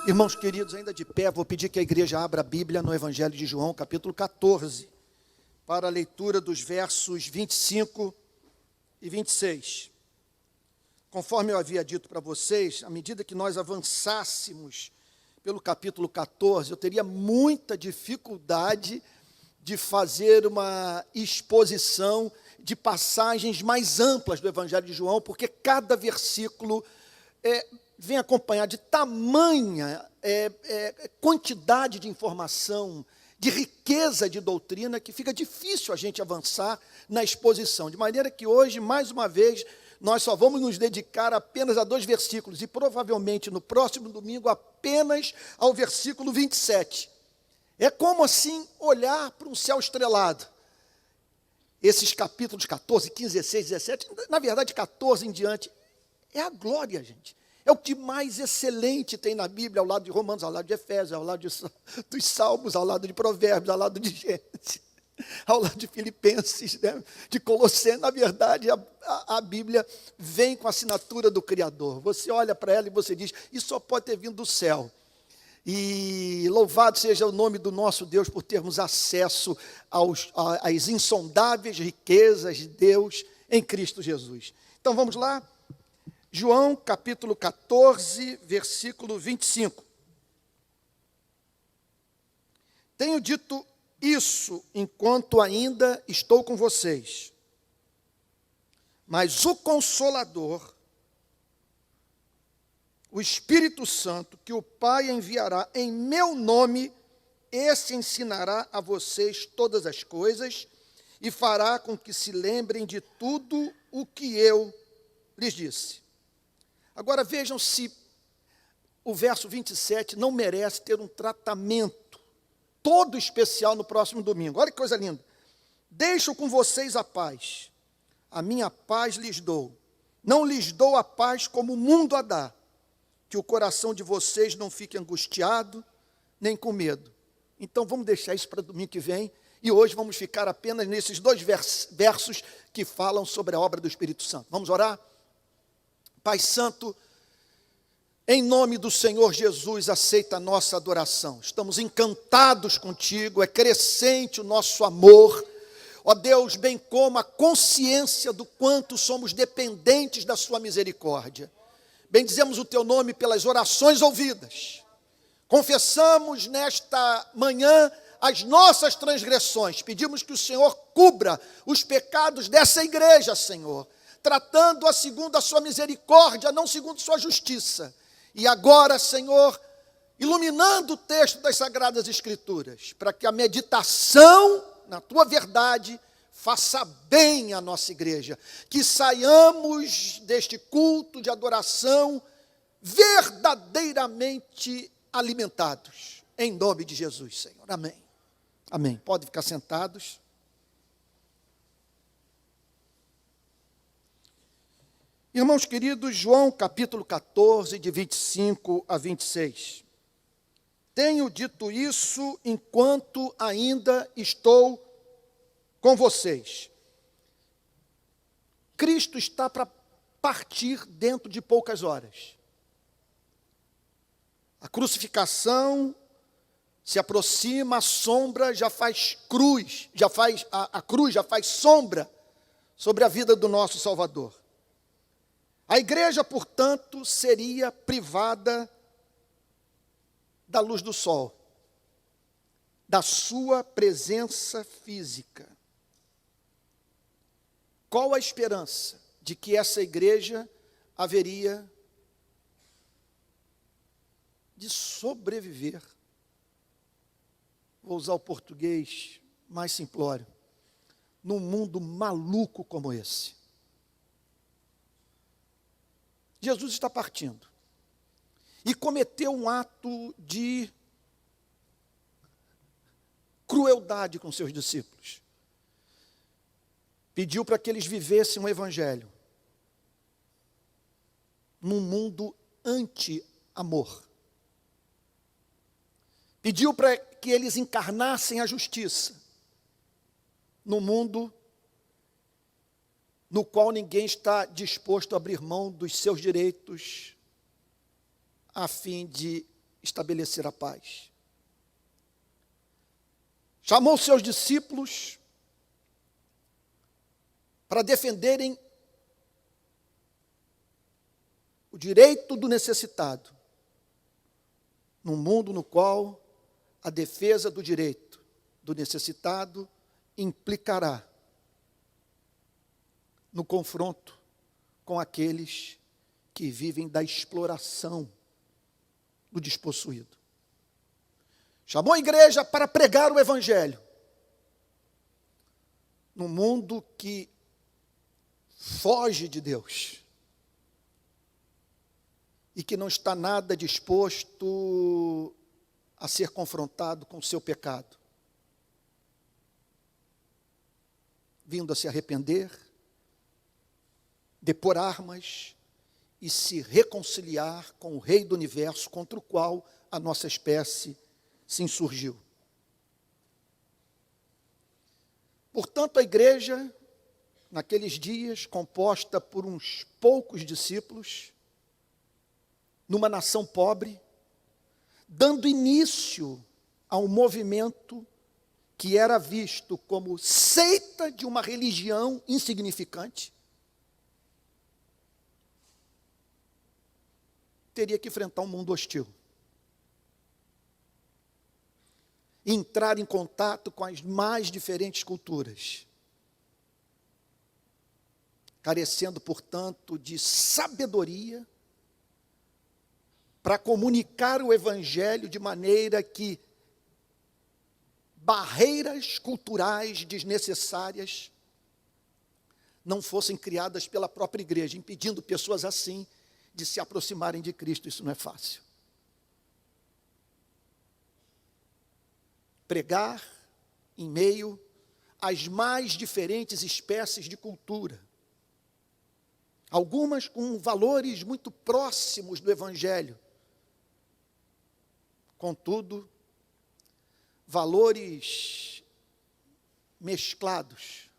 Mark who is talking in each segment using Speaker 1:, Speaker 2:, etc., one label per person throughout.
Speaker 1: Irmãos queridos, ainda de pé, vou pedir que a igreja abra a Bíblia no Evangelho de João, capítulo 14, para a leitura dos versos 25 e 26. Conforme eu havia dito para vocês, à medida que nós avançássemos pelo capítulo 14, eu teria muita dificuldade de fazer uma exposição de passagens mais amplas do Evangelho de João, porque cada versículo vem acompanhado de tamanha quantidade de informação, de riqueza de doutrina, que fica difícil a gente avançar na exposição. De maneira que hoje, mais uma vez, nós só vamos nos dedicar apenas a 2 versículos, e provavelmente no próximo domingo apenas ao versículo 27. É como assim olhar para um céu estrelado. Esses capítulos 14, 15, 16, 17, na verdade 14 em diante, é a glória, gente. É o que mais excelente tem na Bíblia, ao lado de Romanos, ao lado de Efésios, ao lado dos Salmos, ao lado de Provérbios, ao lado de Gênesis, ao lado de Filipenses, né? De Colossenses. Na verdade, a Bíblia vem com a assinatura do Criador. Você olha para ela e você diz, isso só pode ter vindo do céu. E louvado seja o nome do nosso Deus por termos acesso às insondáveis riquezas de Deus em Cristo Jesus. Então vamos lá? João capítulo 14, versículo 25. Tenho dito isso enquanto ainda estou com vocês, mas o Consolador, o Espírito Santo, que o Pai enviará em meu nome, esse ensinará a vocês todas as coisas e fará com que se lembrem de tudo o que eu lhes disse. Agora vejam se o verso 27 não merece ter um tratamento todo especial no próximo domingo. Olha que coisa linda. Deixo com vocês a paz. A minha paz lhes dou. Não lhes dou a paz como o mundo a dá. Que o coração de vocês não fique angustiado, nem com medo. Então vamos deixar isso para domingo que vem. E hoje vamos ficar apenas nesses 2 versos que falam sobre a obra do Espírito Santo. Vamos orar? Pai Santo, em nome do Senhor Jesus, aceita a nossa adoração. Estamos encantados contigo, é crescente o nosso amor. Ó Deus, bem como a consciência do quanto somos dependentes da sua misericórdia. Bendizemos o teu nome pelas orações ouvidas. Confessamos nesta manhã as nossas transgressões. Pedimos que o Senhor cubra os pecados dessa igreja, Senhor, tratando-a segundo a sua misericórdia, não segundo sua justiça. E agora, Senhor, iluminando o texto das Sagradas Escrituras, para que a meditação na tua verdade faça bem à nossa igreja, que saiamos deste culto de adoração verdadeiramente alimentados, em nome de Jesus, Senhor. Amém. Amém. Podem ficar sentados. Irmãos queridos, João capítulo 14, de 25 a 26. Tenho dito isso enquanto ainda estou com vocês. Cristo está para partir dentro de poucas horas. A crucificação se aproxima, a sombra já faz cruz, a cruz já faz sombra sobre a vida do nosso Salvador. A igreja, portanto, seria privada da luz do sol, da sua presença física. Qual a esperança de que essa igreja haveria de sobreviver? Vou usar o português mais simplório. Num mundo maluco como esse. Jesus está partindo e cometeu um ato de crueldade com seus discípulos. Pediu para que eles vivessem um evangelho num mundo anti-amor. Pediu para que eles encarnassem a justiça num mundo no qual ninguém está disposto a abrir mão dos seus direitos a fim de estabelecer a paz. Chamou seus discípulos para defenderem o direito do necessitado, num mundo no qual a defesa do direito do necessitado implicará no confronto com aqueles que vivem da exploração do despossuído. Chamou a igreja para pregar o evangelho num mundo que foge de Deus e que não está nada disposto a ser confrontado com o seu pecado, vindo a se arrepender, depor armas e se reconciliar com o Rei do Universo, contra o qual a nossa espécie se insurgiu. Portanto, a igreja, naqueles dias, composta por uns poucos discípulos, numa nação pobre, dando início a um movimento que era visto como seita de uma religião insignificante, teria que enfrentar um mundo hostil. Entrar em contato com as mais diferentes culturas, carecendo, portanto, de sabedoria para comunicar o evangelho de maneira que barreiras culturais desnecessárias não fossem criadas pela própria igreja, impedindo pessoas assim de se aproximarem de Cristo. Isso não é fácil. Pregar em meio às mais diferentes espécies de cultura, algumas com valores muito próximos do evangelho, contudo, valores mesclados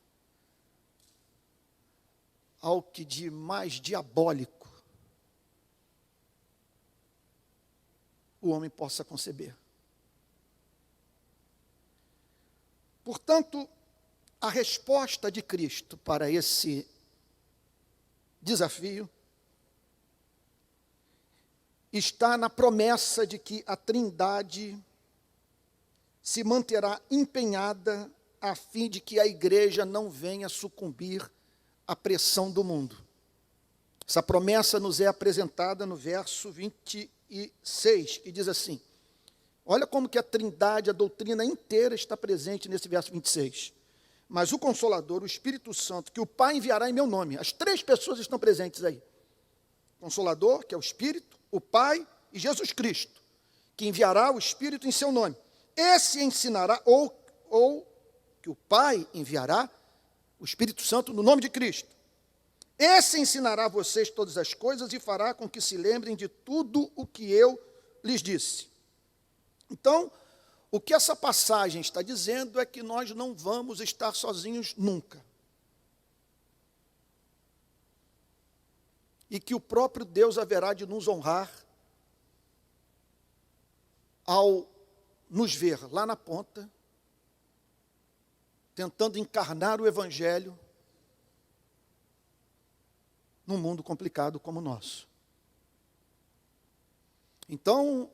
Speaker 1: ao que de mais diabólico o homem possa conceber. Portanto, a resposta de Cristo para esse desafio está na promessa de que a Trindade se manterá empenhada a fim de que a igreja não venha sucumbir à pressão do mundo. Essa promessa nos é apresentada no verso 26, que diz assim: olha como que a Trindade, a doutrina inteira está presente nesse verso 26. Mas o Consolador, o Espírito Santo, que o Pai enviará em meu nome. As três pessoas estão presentes aí. Consolador, que é o Espírito, o Pai e Jesus Cristo, que enviará o Espírito em seu nome. Esse ensinará, ou que o Pai enviará o Espírito Santo no nome de Cristo. Esse ensinará a vocês todas as coisas e fará com que se lembrem de tudo o que eu lhes disse. Então, o que essa passagem está dizendo é que nós não vamos estar sozinhos nunca. E que o próprio Deus haverá de nos honrar ao nos ver lá na ponta, tentando encarnar o Evangelho num mundo complicado como o nosso. Então,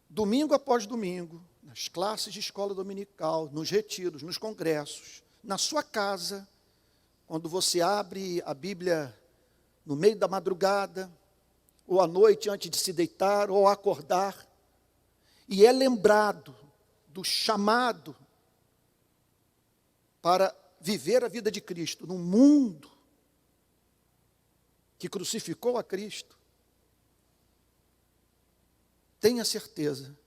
Speaker 1: domingo após domingo, nas classes de escola dominical, nos retiros, nos congressos, na sua casa, quando você abre a Bíblia no meio da madrugada, ou à noite antes de se deitar, ou acordar, e é lembrado do chamado para viver a vida de Cristo num mundo que crucificou a Cristo, tenha certeza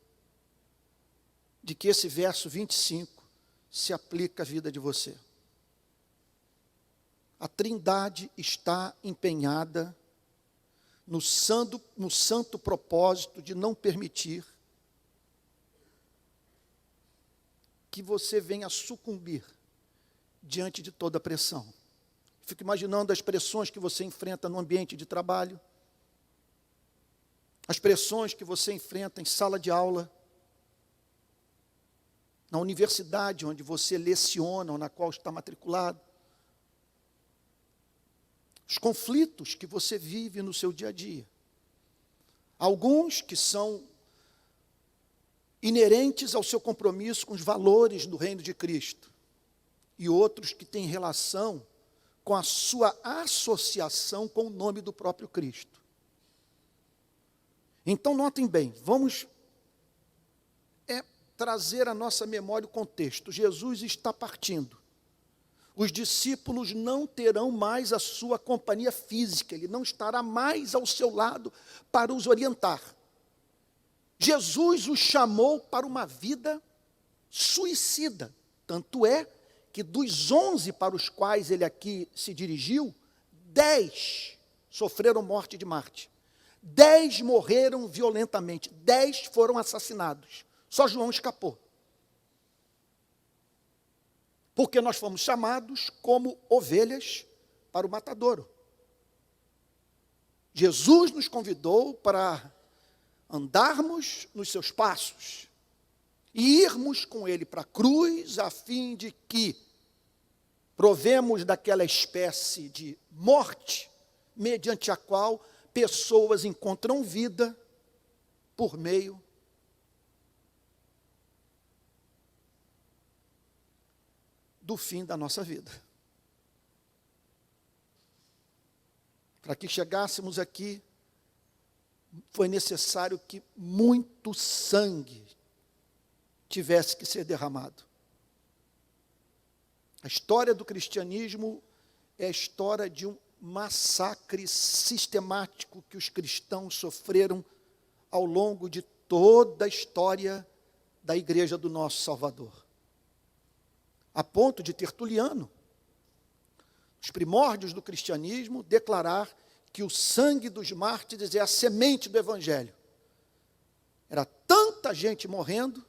Speaker 1: de que esse verso 25 se aplica à vida de você. A Trindade está empenhada no santo propósito de não permitir que você venha sucumbir diante de toda a pressão. Fico imaginando as pressões que você enfrenta no ambiente de trabalho, as pressões que você enfrenta em sala de aula, na universidade onde você leciona ou na qual está matriculado, os conflitos que você vive no seu dia a dia. Alguns que são inerentes ao seu compromisso com os valores do reino de Cristo, e outros que têm relação com a sua associação com o nome do próprio Cristo. Então, notem bem, vamos trazer à nossa memória o contexto. Jesus está partindo. Os discípulos não terão mais a sua companhia física, ele não estará mais ao seu lado para os orientar. Jesus os chamou para uma vida suicida. Tanto é que dos 11 para os quais ele aqui se dirigiu, 10 sofreram morte de Marte. 10 morreram violentamente, 10 foram assassinados. Só João escapou. Porque nós fomos chamados como ovelhas para o matadouro. Jesus nos convidou para andarmos nos seus passos e irmos com ele para a cruz, a fim de que provemos daquela espécie de morte, mediante a qual pessoas encontram vida por meio do fim da nossa vida. Para que chegássemos aqui, foi necessário que muito sangue tivesse que ser derramado. A história do cristianismo é a história de um massacre sistemático que os cristãos sofreram ao longo de toda a história da igreja do nosso Salvador. A ponto de Tertuliano, os primórdios do cristianismo, declarar que o sangue dos mártires é a semente do evangelho. Era tanta gente morrendo,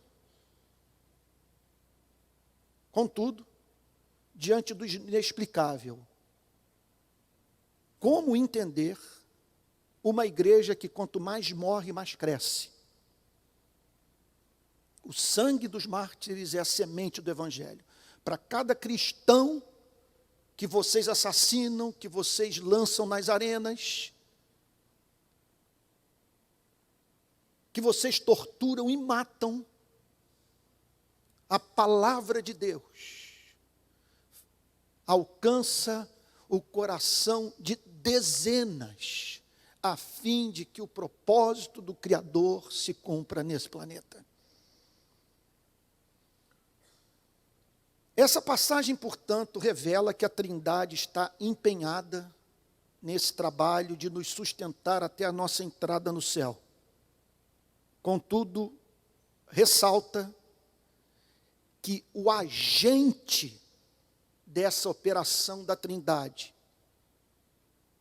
Speaker 1: contudo, diante do inexplicável, como entender uma igreja que quanto mais morre, mais cresce? O sangue dos mártires é a semente do evangelho. Para cada cristão que vocês assassinam, que vocês lançam nas arenas, que vocês torturam e matam, a palavra de Deus alcança o coração de dezenas, a fim de que o propósito do Criador se cumpra nesse planeta. Essa passagem, portanto, revela que a Trindade está empenhada nesse trabalho de nos sustentar até a nossa entrada no céu. Contudo, ressalta que o agente dessa operação da Trindade,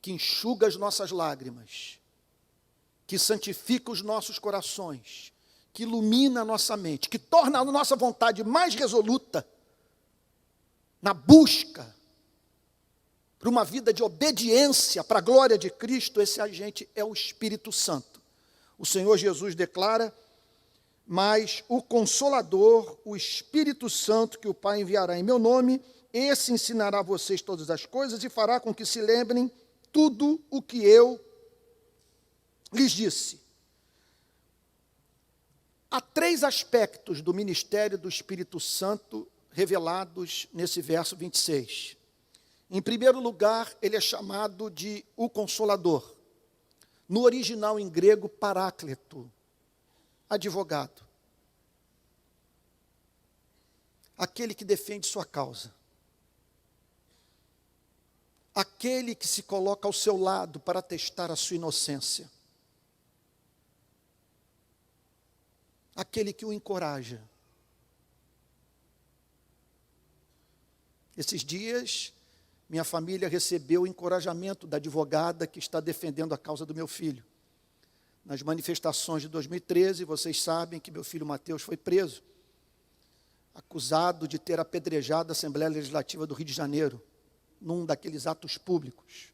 Speaker 1: que enxuga as nossas lágrimas, que santifica os nossos corações, que ilumina a nossa mente, que torna a nossa vontade mais resoluta, na busca por uma vida de obediência para a glória de Cristo, esse agente é o Espírito Santo. O Senhor Jesus declara: mas o Consolador, o Espírito Santo, que o Pai enviará em meu nome, esse ensinará a vocês todas as coisas e fará com que se lembrem tudo o que eu lhes disse. Há 3 aspectos do ministério do Espírito Santo revelados nesse verso 26. Em primeiro lugar, ele é chamado de o Consolador. No original em grego, paráclito, advogado. Aquele que defende sua causa. Aquele que se coloca ao seu lado para testar a sua inocência. Aquele que o encoraja. Esses dias, minha família recebeu o encorajamento da advogada que está defendendo a causa do meu filho. Nas manifestações de 2013, vocês sabem que meu filho Mateus foi preso, acusado de ter apedrejado a Assembleia Legislativa do Rio de Janeiro, num daqueles atos públicos.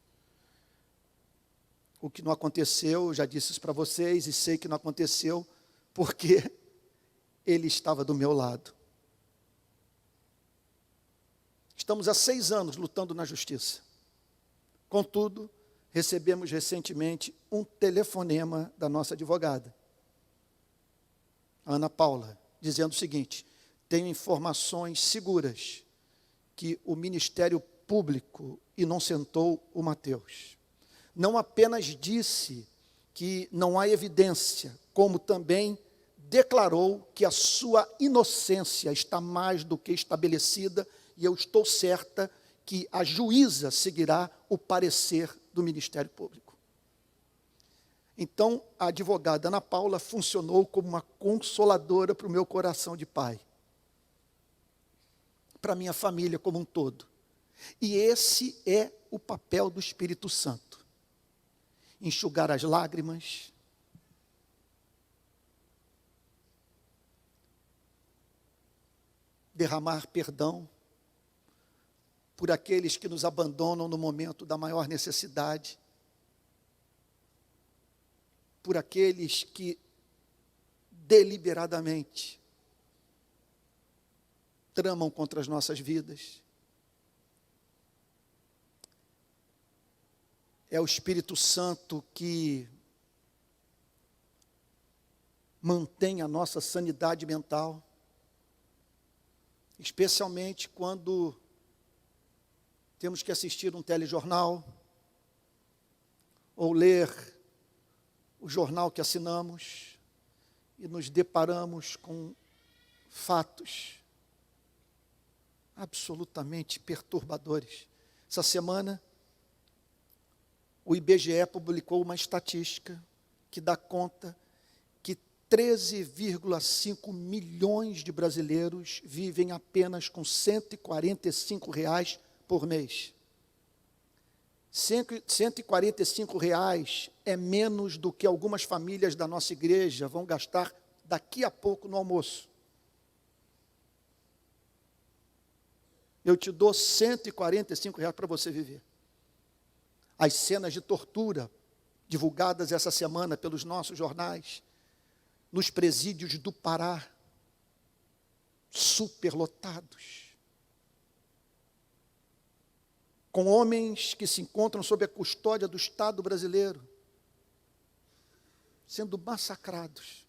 Speaker 1: O que não aconteceu, eu já disse isso para vocês, e sei que não aconteceu, porque Ele estava do meu lado. Estamos há 6 anos lutando na justiça. Contudo, recebemos recentemente um telefonema da nossa advogada, Ana Paula, dizendo o seguinte: tenho informações seguras que o Ministério Público inocentou o Mateus. Não apenas disse que não há evidência, como também declarou que a sua inocência está mais do que estabelecida, e eu estou certa que a juíza seguirá o parecer do Ministério Público. Então, a advogada Ana Paula funcionou como uma consoladora para o meu coração de pai, para a minha família como um todo. E esse é o papel do Espírito Santo: enxugar as lágrimas, derramar perdão por aqueles que nos abandonam no momento da maior necessidade, por aqueles que deliberadamente tramam contra as nossas vidas. É o Espírito Santo que mantém a nossa sanidade mental, especialmente quando temos que assistir um telejornal ou ler o jornal que assinamos e nos deparamos com fatos absolutamente perturbadores. Essa semana, o IBGE publicou uma estatística que dá conta que 13,5 milhões de brasileiros vivem apenas com R$ 145 por mês. R$ 145 é menos do que algumas famílias da nossa igreja vão gastar daqui a pouco no almoço. Eu te dou R$ 145 para você viver. As cenas de tortura divulgadas essa semana pelos nossos jornais, nos presídios do Pará, superlotados, com homens que se encontram sob a custódia do Estado brasileiro, sendo massacrados.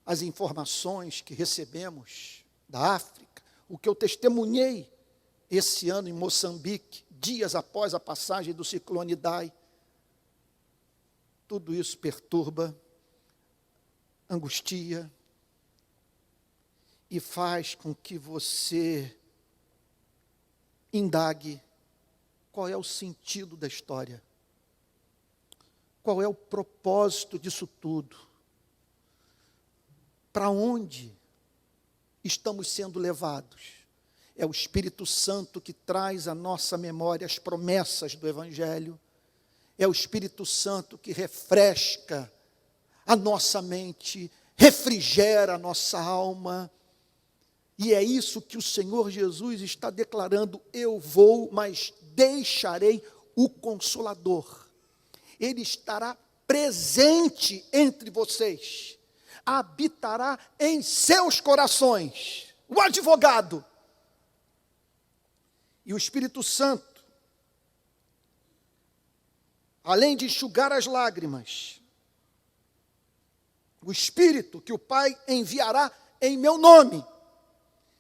Speaker 1: As informações que recebemos da África, o que eu testemunhei esse ano em Moçambique, dias após a passagem do ciclone Idai, tudo isso perturba, angustia e faz com que você indague qual é o sentido da história, qual é o propósito disso tudo, para onde estamos sendo levados. É o Espírito Santo que traz à nossa memória as promessas do Evangelho, é o Espírito Santo que refresca a nossa mente, refrigera a nossa alma. E é isso que o Senhor Jesus está declarando: eu vou, mas deixarei o Consolador. Ele estará presente entre vocês, habitará em seus corações. O advogado e o Espírito Santo, além de enxugar as lágrimas, o Espírito que o Pai enviará em meu nome,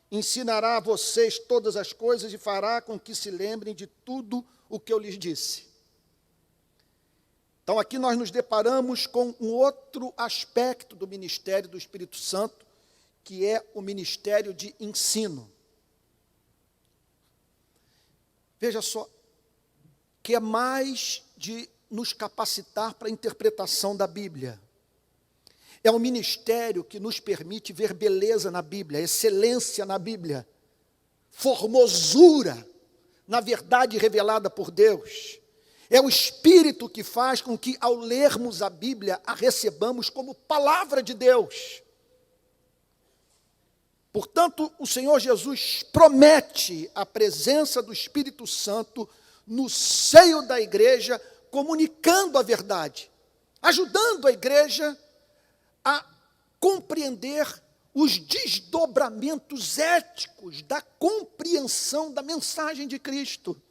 Speaker 1: ensinará a vocês todas as coisas e fará com que se lembrem de tudo o que eu lhes disse. Então aqui nós nos deparamos com um outro aspecto do ministério do Espírito Santo, que é o ministério de ensino. Veja só, que é mais de nos capacitar para a interpretação da Bíblia. É um ministério que nos permite ver beleza na Bíblia, excelência na Bíblia, formosura na verdade revelada por Deus. É o Espírito que faz com que, ao lermos a Bíblia, a recebamos como palavra de Deus. Portanto, o Senhor Jesus promete a presença do Espírito Santo no seio da igreja, comunicando a verdade, ajudando a igreja a compreender os desdobramentos éticos da compreensão da mensagem de Cristo.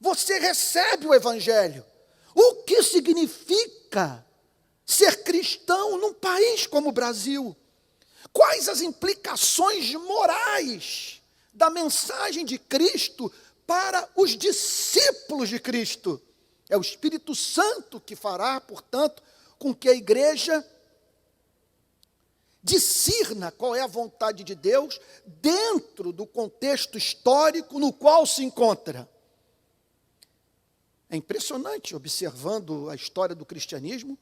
Speaker 1: Você recebe o Evangelho. O que significa ser cristão num país como o Brasil? Quais as implicações morais da mensagem de Cristo para os discípulos de Cristo? É o Espírito Santo que fará, portanto, com que a igreja discirna qual é a vontade de Deus dentro do contexto histórico no qual se encontra. É impressionante, observando a história do cristianismo,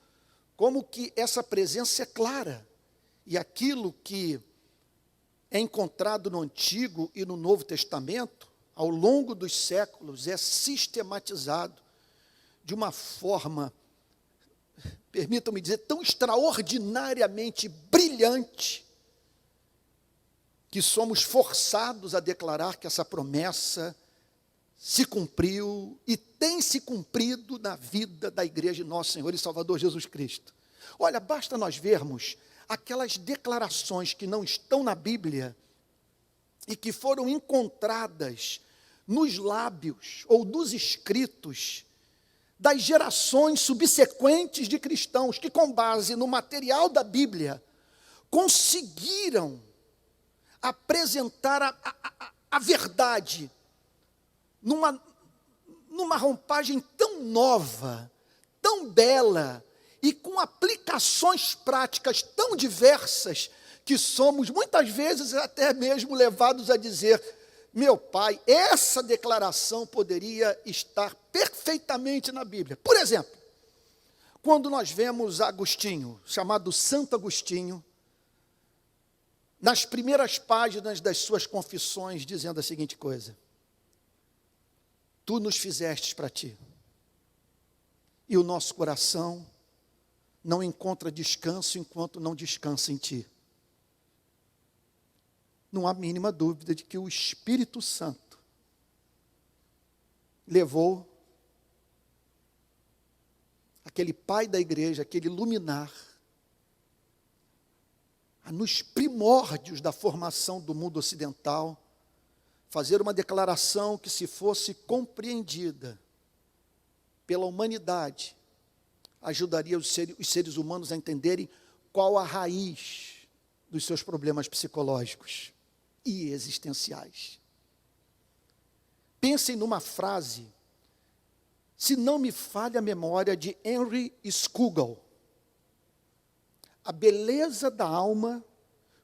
Speaker 1: como que essa presença é clara. E aquilo que é encontrado no Antigo e no Novo Testamento, ao longo dos séculos, é sistematizado de uma forma, permitam-me dizer, tão extraordinariamente brilhante, que somos forçados a declarar que essa promessa se cumpriu e tem se cumprido na vida da igreja de nosso Senhor e Salvador Jesus Cristo. Olha, basta nós vermos aquelas declarações que não estão na Bíblia e que foram encontradas nos lábios ou nos escritos das gerações subsequentes de cristãos que, com base no material da Bíblia, conseguiram apresentar a verdade numa roupagem tão nova, tão bela, e com aplicações práticas tão diversas, que somos muitas vezes até mesmo levados a dizer: meu pai, essa declaração poderia estar perfeitamente na Bíblia. Por exemplo, quando nós vemos Agostinho, chamado Santo Agostinho, nas primeiras páginas das suas confissões, dizendo a seguinte coisa: tu nos fizestes para ti, e o nosso coração não encontra descanso enquanto não descansa em ti. Não há mínima dúvida de que o Espírito Santo levou aquele pai da igreja, aquele luminar, nos primórdios da formação do mundo ocidental, fazer uma declaração que, se fosse compreendida pela humanidade, ajudaria os seres humanos a entenderem qual a raiz dos seus problemas psicológicos e existenciais. Pensem numa frase, se não me falha a memória, de Henry Scougal: a beleza da alma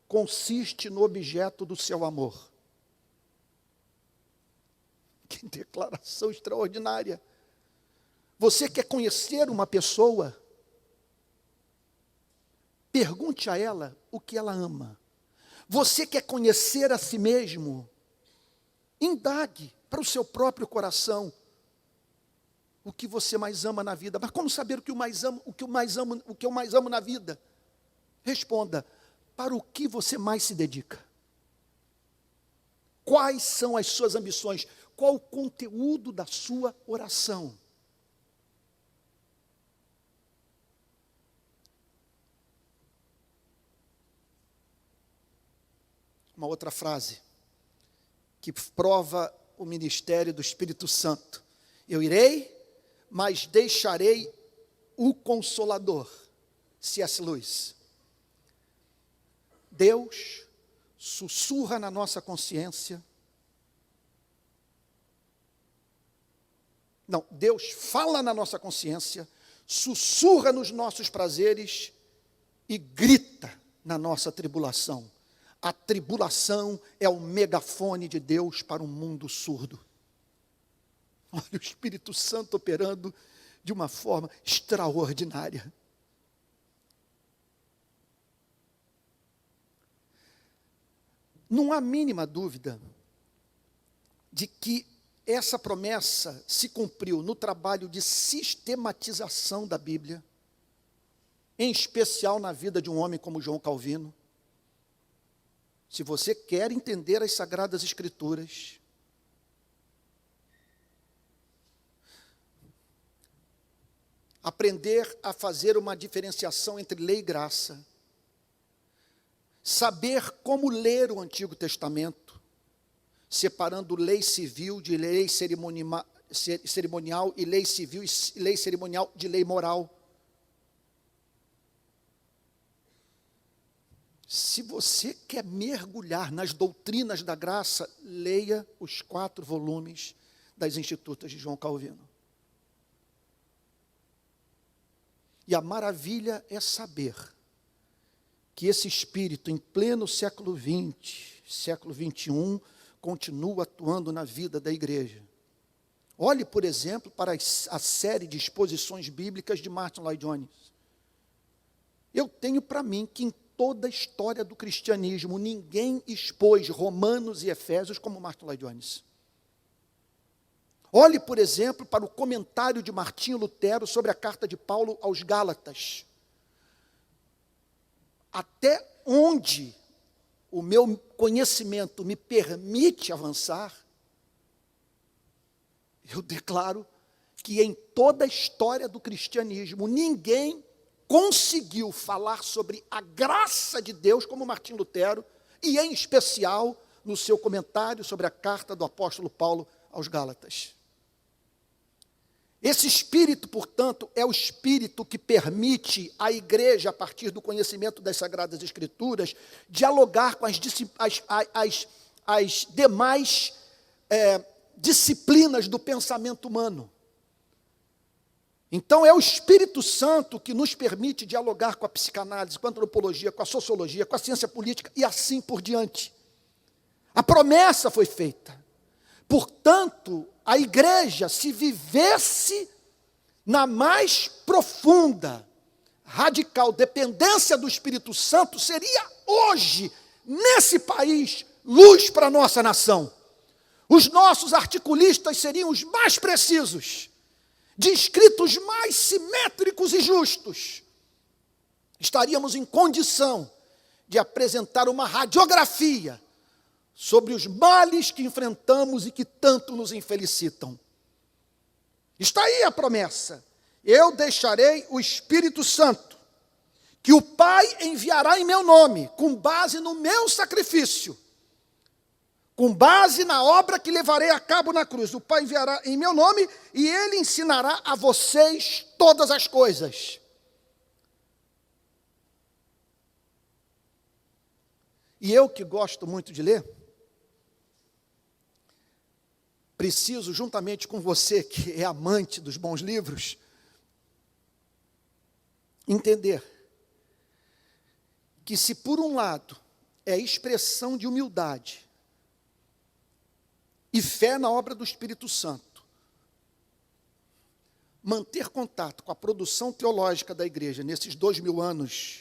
Speaker 1: consiste no objeto do seu amor. Que declaração extraordinária! Você quer conhecer uma pessoa? Pergunte a ela o que ela ama. Você quer conhecer a si mesmo? Indague para o seu próprio coração o que você mais ama na vida. Mas como saber o que eu mais amo na vida? Responda: para o que você mais se dedica? Quais são as suas ambições? Qual o conteúdo da sua oração? Uma outra frase que prova o ministério do Espírito Santo: eu irei, mas deixarei o Consolador. C.S. Lewis. Deus sussurra na nossa consciência. Não, Deus fala na nossa consciência, sussurra nos nossos prazeres e grita na nossa tribulação. A tribulação é o megafone de Deus para um mundo surdo. Olha o Espírito Santo operando de uma forma extraordinária. Não há mínima dúvida de que essa promessa se cumpriu no trabalho de sistematização da Bíblia, em especial na vida de um homem como João Calvino. Se você quer entender as Sagradas Escrituras, aprender a fazer uma diferenciação entre lei e graça, saber como ler o Antigo Testamento, separando lei civil de lei cerimonial e lei civil e lei cerimonial de lei moral. Se você quer mergulhar nas doutrinas da graça, leia os 4 volumes das Institutas de João Calvino. E a maravilha é saber que esse espírito, em pleno século XX, século XXI, continua atuando na vida da igreja. Olhe, por exemplo, para a série de exposições bíblicas de Martin Lloyd Jones. Eu tenho para mim que em toda a história do cristianismo, ninguém expôs Romanos e Efésios como Martin Lloyd Jones. Olhe, por exemplo, para o comentário de Martinho Lutero sobre a carta de Paulo aos Gálatas. Até onde o meu conhecimento me permite avançar, eu declaro que em toda a história do cristianismo, ninguém conseguiu falar sobre a graça de Deus como Martinho Lutero, e em especial no seu comentário sobre a carta do apóstolo Paulo aos Gálatas. Esse espírito, portanto, é o espírito que permite à igreja, a partir do conhecimento das Sagradas Escrituras, dialogar com as demais disciplinas do pensamento humano. Então, é o Espírito Santo que nos permite dialogar com a psicanálise, com a antropologia, com a sociologia, com a ciência política e assim por diante. A promessa foi feita. Portanto, a igreja, se vivesse na mais profunda, radical dependência do Espírito Santo, seria hoje, nesse país, luz para a nossa nação. Os nossos articulistas seriam os mais precisos, de escritos mais simétricos e justos. Estaríamos em condição de apresentar uma radiografia sobre os males que enfrentamos e que tanto nos infelicitam. Está aí a promessa. Eu deixarei o Espírito Santo, que o Pai enviará em meu nome, com base no meu sacrifício, com base na obra que levarei a cabo na cruz. O Pai enviará em meu nome e Ele ensinará a vocês todas as coisas. E eu, que gosto muito de ler, preciso, juntamente com você, que é amante dos bons livros, entender que se por um lado é expressão de humildade e fé na obra do Espírito Santo, manter contato com a produção teológica da igreja nesses 2000 anos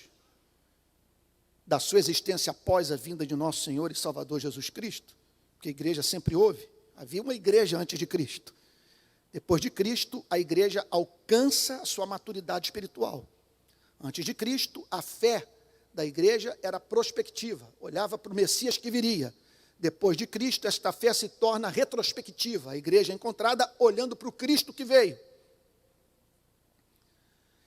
Speaker 1: da sua existência após a vinda de nosso Senhor e Salvador Jesus Cristo, porque a igreja sempre houve, havia uma igreja antes de Cristo. Depois de Cristo, a igreja alcança a sua maturidade espiritual. Antes de Cristo, a fé da igreja era prospectiva, olhava para o Messias que viria. Depois de Cristo, esta fé se torna retrospectiva, a igreja é encontrada olhando para o Cristo que veio.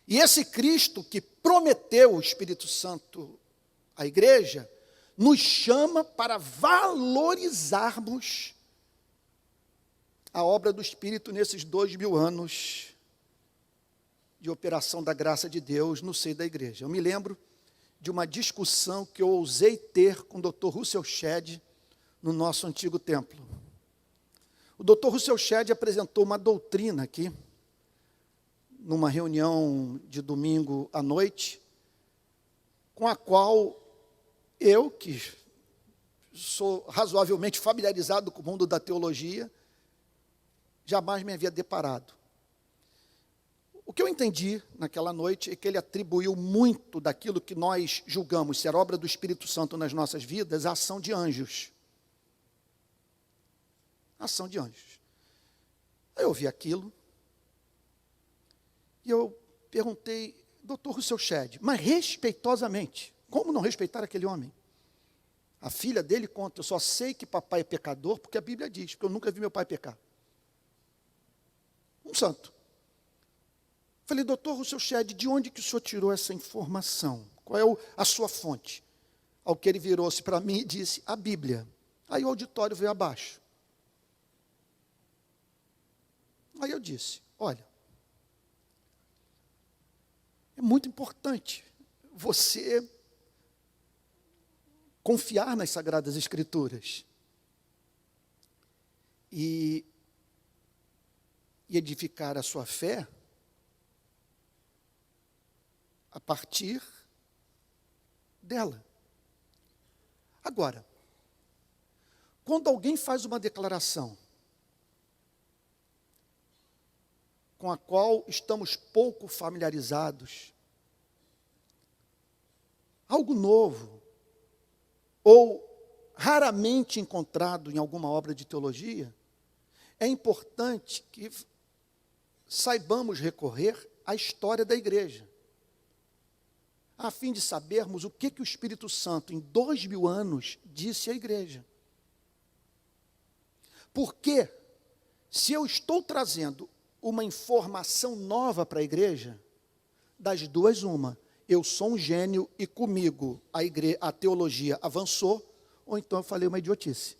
Speaker 1: E esse Cristo que prometeu o Espírito Santo à igreja, nos chama para valorizarmos a obra do Espírito nesses 2000 anos de operação da graça de Deus no seio da igreja. Eu me lembro de uma discussão que eu ousei ter com o Dr. Russell Shedd no nosso antigo templo. O Dr. Russell Shedd apresentou uma doutrina aqui, numa reunião de domingo à noite, com a qual eu, que sou razoavelmente familiarizado com o mundo da teologia, jamais me havia deparado. O que eu entendi naquela noite é que ele atribuiu muito daquilo que nós julgamos ser obra do Espírito Santo nas nossas vidas à ação de anjos. Ação de anjos. Aí eu ouvi aquilo e eu perguntei, Dr. Russell Shedd, mas respeitosamente, como não respeitar aquele homem? A filha dele conta, eu só sei que papai é pecador porque a Bíblia diz, porque eu nunca vi meu pai pecar. Um santo. Falei, doutor Rousseau Shedd, de onde que o senhor tirou essa informação? Qual é a sua fonte? Ao que ele virou-se para mim e disse, a Bíblia. Aí o auditório veio abaixo. Aí eu disse, olha, é muito importante você confiar nas Sagradas Escrituras e edificar a sua fé a partir dela. Agora, quando alguém faz uma declaração com a qual estamos pouco familiarizados, algo novo, ou raramente encontrado em alguma obra de teologia, é importante que saibamos recorrer à história da igreja, a fim de sabermos o que o Espírito Santo, em 2000 anos, disse à igreja. Porque, se eu estou trazendo uma informação nova para a igreja, das duas uma, eu sou um gênio e comigo a teologia avançou, ou então eu falei uma idiotice.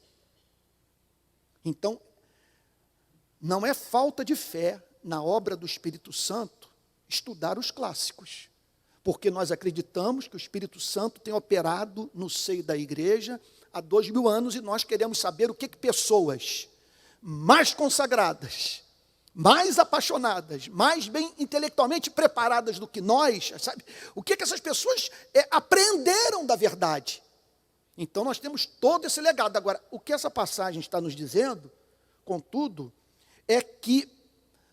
Speaker 1: Então, não é falta de fé na obra do Espírito Santo estudar os clássicos, porque nós acreditamos que o Espírito Santo tem operado no seio da igreja há 2000 anos e nós queremos saber o que pessoas mais consagradas, mais apaixonadas, mais bem intelectualmente preparadas do que nós, sabe? O que essas pessoas aprenderam da verdade. Então nós temos todo esse legado. Agora, o que essa passagem está nos dizendo, contudo, é que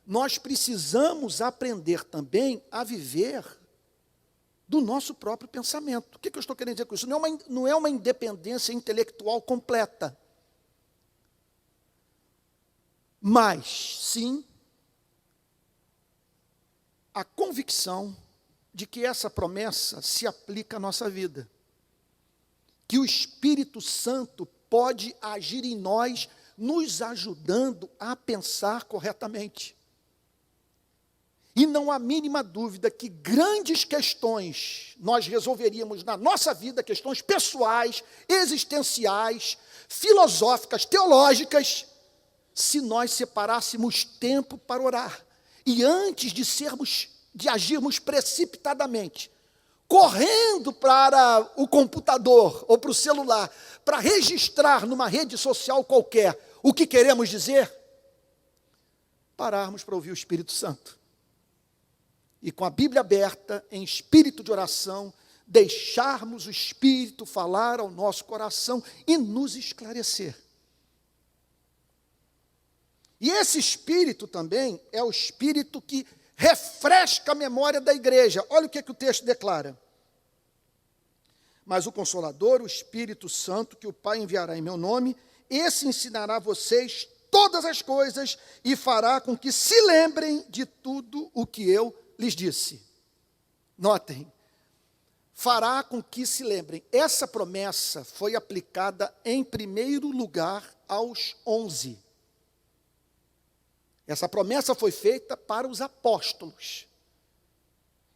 Speaker 1: nós precisamos aprender também a viver do nosso próprio pensamento. O que eu estou querendo dizer com isso? Não é uma independência intelectual completa, mas sim a convicção de que essa promessa se aplica à nossa vida, que o Espírito Santo pode agir em nós, nos ajudando a pensar corretamente. E não há mínima dúvida que grandes questões nós resolveríamos na nossa vida, questões pessoais, existenciais, filosóficas, teológicas, se nós separássemos tempo para orar. E antes de agirmos precipitadamente, correndo para o computador ou para o celular, para registrar numa rede social qualquer o que queremos dizer, pararmos para ouvir o Espírito Santo. E com a Bíblia aberta, em espírito de oração, deixarmos o Espírito falar ao nosso coração e nos esclarecer. E esse Espírito também é o Espírito que refresca a memória da igreja. Olha o que o texto declara. Mas o Consolador, o Espírito Santo, que o Pai enviará em meu nome, esse ensinará a vocês todas as coisas e fará com que se lembrem de tudo o que eu lhes disse. Notem, fará com que se lembrem. Essa promessa foi aplicada em primeiro lugar aos 11. Essa promessa foi feita para os apóstolos.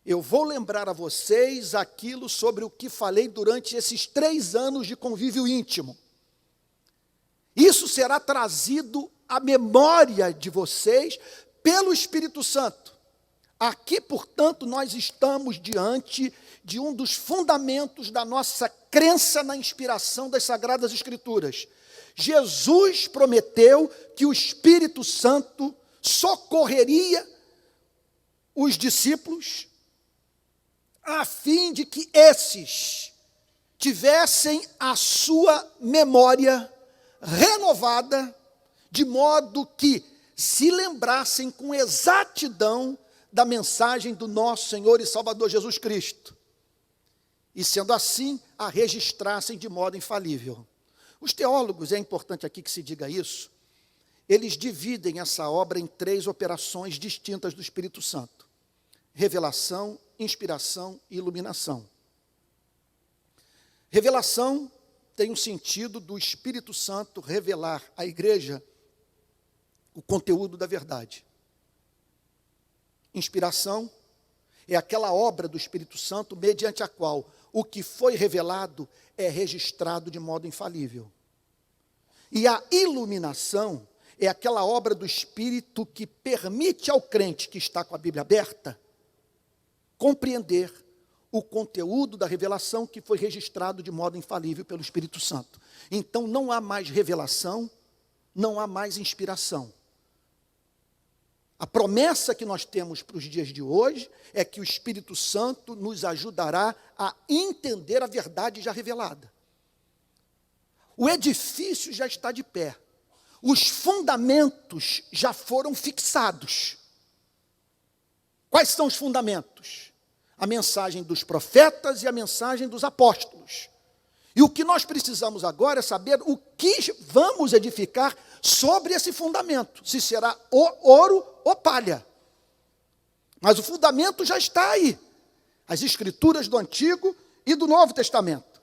Speaker 1: Eu vou lembrar a vocês aquilo sobre o que falei durante esses 3 anos de convívio íntimo. Isso será trazido à memória de vocês pelo Espírito Santo. Aqui, portanto, nós estamos diante de um dos fundamentos da nossa crença na inspiração das Sagradas Escrituras. Jesus prometeu que o Espírito Santo socorreria os discípulos a fim de que esses tivessem a sua memória renovada, de modo que se lembrassem com exatidão da mensagem do nosso Senhor e Salvador Jesus Cristo. E sendo assim, a registrassem de modo infalível. Os teólogos, é importante aqui que se diga isso, eles dividem essa obra em 3 operações distintas do Espírito Santo: revelação, inspiração e iluminação. Revelação tem o sentido do Espírito Santo revelar à igreja o conteúdo da verdade. Inspiração é aquela obra do Espírito Santo mediante a qual o que foi revelado é registrado de modo infalível. E a iluminação é aquela obra do Espírito que permite ao crente que está com a Bíblia aberta compreender o conteúdo da revelação que foi registrado de modo infalível pelo Espírito Santo. Então não há mais revelação, não há mais inspiração. A promessa que nós temos para os dias de hoje é que o Espírito Santo nos ajudará a entender a verdade já revelada. O edifício já está de pé. Os fundamentos já foram fixados. Quais são os fundamentos? A mensagem dos profetas e a mensagem dos apóstolos. E o que nós precisamos agora é saber o que vamos edificar sobre esse fundamento. Se será ouro ou palha. Mas o fundamento já está aí. As escrituras do Antigo e do Novo Testamento.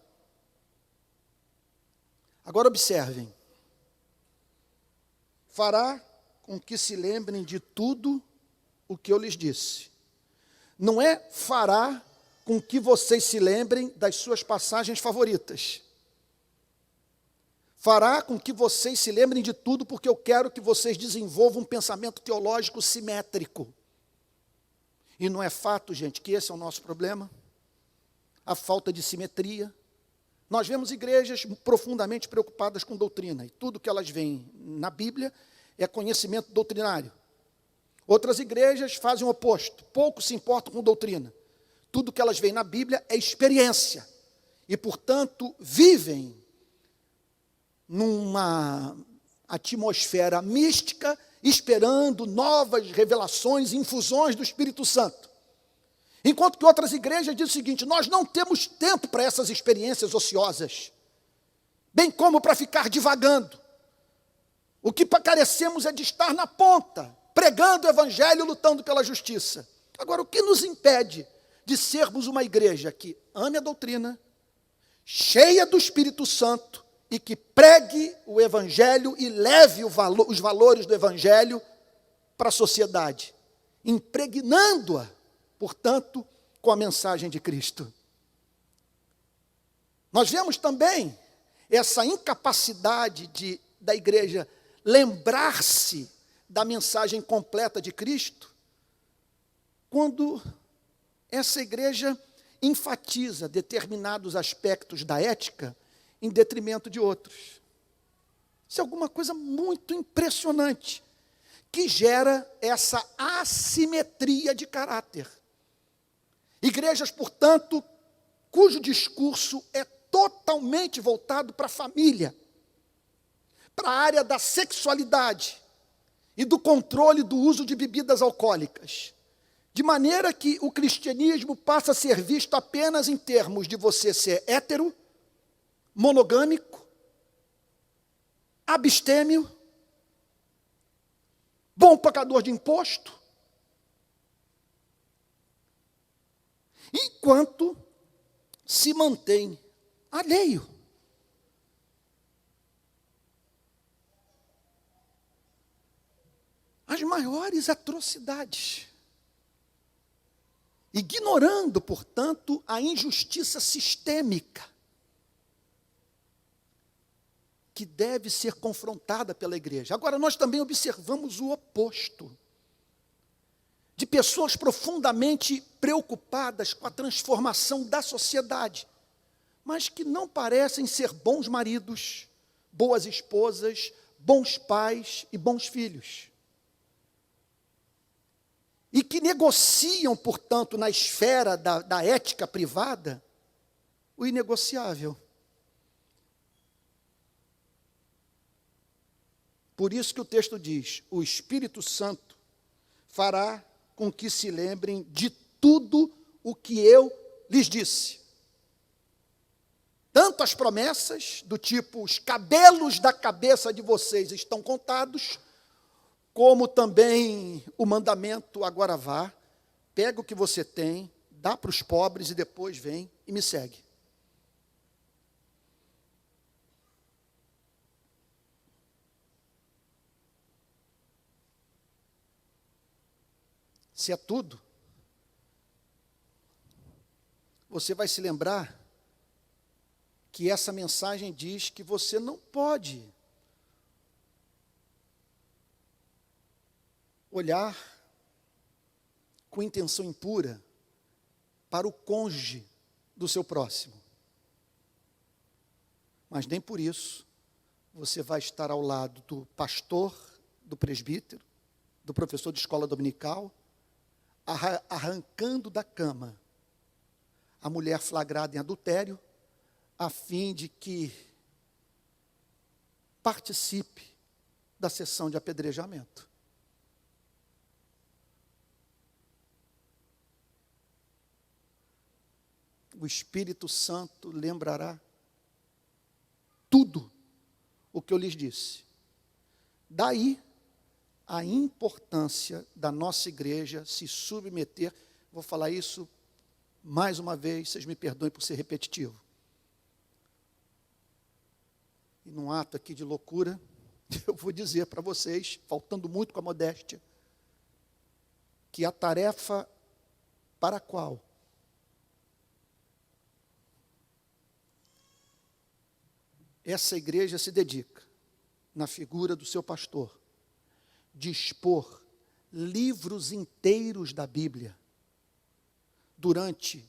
Speaker 1: Agora observem. Fará com que se lembrem de tudo o que eu lhes disse. Não é fará com que vocês se lembrem das suas passagens favoritas. Fará com que vocês se lembrem de tudo, porque eu quero que vocês desenvolvam um pensamento teológico simétrico. E não é fato, gente, que esse é o nosso problema? A falta de simetria. Nós vemos igrejas profundamente preocupadas com doutrina, e tudo que elas veem na Bíblia é conhecimento doutrinário. Outras igrejas fazem o oposto, pouco se importam com doutrina. Tudo que elas veem na Bíblia é experiência. E, portanto, vivem numa atmosfera mística, esperando novas revelações, infusões do Espírito Santo. Enquanto que outras igrejas dizem o seguinte: nós não temos tempo para essas experiências ociosas, bem como para ficar divagando. O que carecemos é de estar na ponta, pregando o Evangelho, lutando pela justiça. Agora, o que nos impede de sermos uma igreja que ame a doutrina, cheia do Espírito Santo, e que pregue o Evangelho e leve os valores do Evangelho para a sociedade, impregnando-a, portanto, com a mensagem de Cristo? Nós vemos também essa incapacidade da igreja lembrar-se da mensagem completa de Cristo, quando essa igreja enfatiza determinados aspectos da ética em detrimento de outros. Isso é alguma coisa muito impressionante, que gera essa assimetria de caráter. Igrejas, portanto, cujo discurso é totalmente voltado para a família, para a área da sexualidade e do controle do uso de bebidas alcoólicas. De maneira que o cristianismo passa a ser visto apenas em termos de você ser hétero, monogâmico, abstêmio, bom pagador de imposto, enquanto se mantém alheio. As maiores atrocidades, ignorando, portanto, a injustiça sistêmica que deve ser confrontada pela igreja. Agora, nós também observamos o oposto, de pessoas profundamente preocupadas com a transformação da sociedade, mas que não parecem ser bons maridos, boas esposas, bons pais e bons filhos. E que negociam, portanto, na esfera da ética privada, o inegociável. Por isso que o texto diz: o Espírito Santo fará com que se lembrem de tudo o que eu lhes disse. Tanto as promessas, do tipo, os cabelos da cabeça de vocês estão contados, como também o mandamento: agora vá, pega o que você tem, dá para os pobres e depois vem e me segue. se é tudo, você vai se lembrar que essa mensagem diz que você não pode olhar com intenção impura para o cônjuge do seu próximo. Mas nem por isso você vai estar ao lado do pastor, do presbítero, do professor de escola dominical, arrancando da cama a mulher flagrada em adultério, a fim de que participe da sessão de apedrejamento. O Espírito Santo lembrará tudo o que eu lhes disse. Daí a importância da nossa igreja se submeter. Vou falar isso mais uma vez, vocês me perdoem por ser repetitivo. E num ato aqui de loucura, eu vou dizer para vocês, faltando muito com a modéstia, que a tarefa para a qual essa igreja se dedica, na figura do seu pastor, de expor livros inteiros da Bíblia durante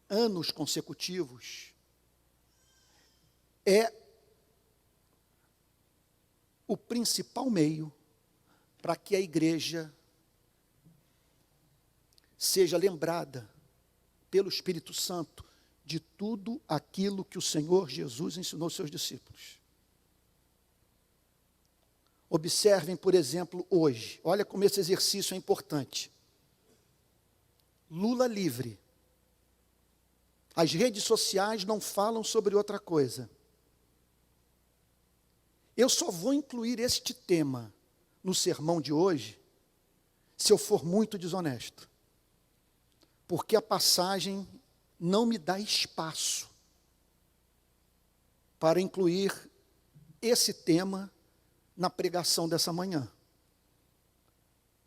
Speaker 1: anos consecutivos, é o principal meio para que a igreja seja lembrada pelo Espírito Santo de tudo aquilo que o Senhor Jesus ensinou aos seus discípulos. Observem, por exemplo, hoje, olha como esse exercício é importante. Lula livre. As redes sociais não falam sobre outra coisa. Eu só vou incluir este tema no sermão de hoje se eu for muito desonesto. Porque a passagem não me dá espaço para incluir esse tema na pregação dessa manhã.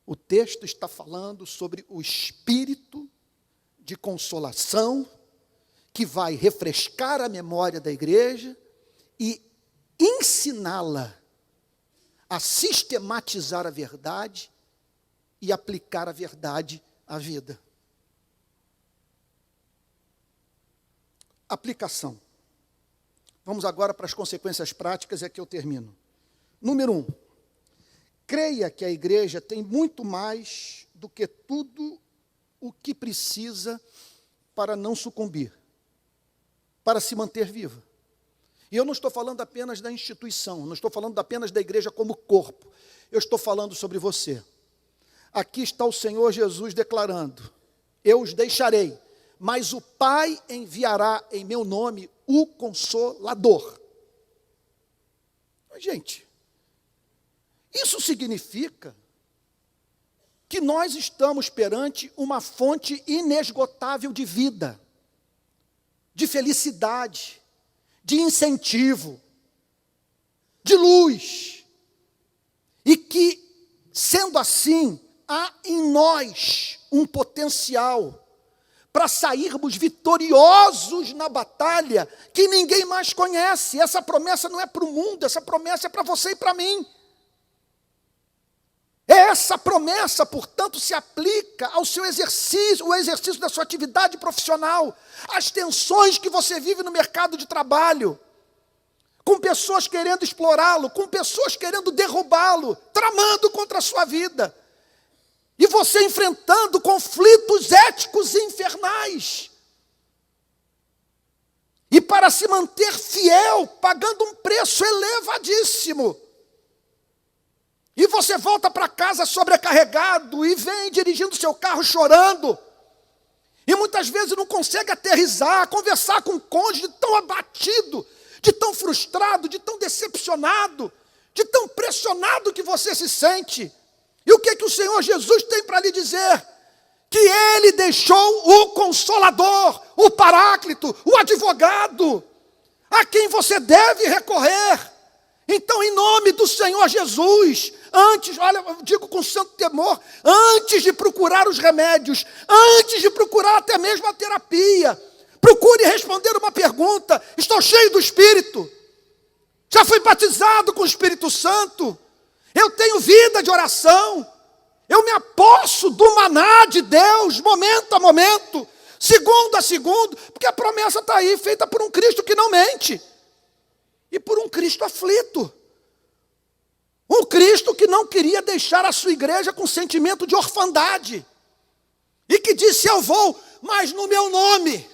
Speaker 1: O texto está falando sobre o espírito de consolação que vai refrescar a memória da igreja e ensiná-la a sistematizar a verdade e aplicar a verdade à vida. Aplicação. Vamos agora para as consequências práticas, é que eu termino. Número 1. Creia que a igreja tem muito mais do que tudo o que precisa para não sucumbir, para se manter viva. E eu não estou falando apenas da instituição, não estou falando apenas da igreja como corpo. Eu estou falando sobre você. Aqui está o Senhor Jesus declarando: eu os deixarei, mas o Pai enviará em meu nome o Consolador. Gente, isso significa que nós estamos perante uma fonte inesgotável de vida, de felicidade, de incentivo, de luz. E que, sendo assim, há em nós um potencial para sairmos vitoriosos na batalha que ninguém mais conhece. Essa promessa não é para o mundo, essa promessa é para você e para mim. Essa promessa, portanto, se aplica ao seu exercício, o exercício da sua atividade profissional, às tensões que você vive no mercado de trabalho, com pessoas querendo explorá-lo, com pessoas querendo derrubá-lo, tramando contra a sua vida, e você enfrentando conflitos éticos infernais. E para se manter fiel, pagando um preço elevadíssimo. E você volta para casa sobrecarregado e vem dirigindo seu carro chorando. E muitas vezes não consegue aterrissar, conversar com o cônjuge, de tão abatido, de tão frustrado, de tão decepcionado, de tão pressionado que você se sente. E o que o Senhor Jesus tem para lhe dizer? Que Ele deixou o Consolador, o Paráclito, o advogado, a quem você deve recorrer. Então, em nome do Senhor Jesus, antes, olha, eu digo com santo temor, antes de procurar os remédios, antes de procurar até mesmo a terapia, procure responder uma pergunta: estou cheio do Espírito? Já fui batizado com o Espírito Santo? Eu tenho vida de oração? Eu me aposso do maná de Deus, momento a momento, segundo a segundo, porque a promessa está aí, feita por um Cristo que não mente. E por um Cristo aflito. Um Cristo que não queria deixar a sua igreja com sentimento de orfandade. E que disse: eu vou, mas no meu nome.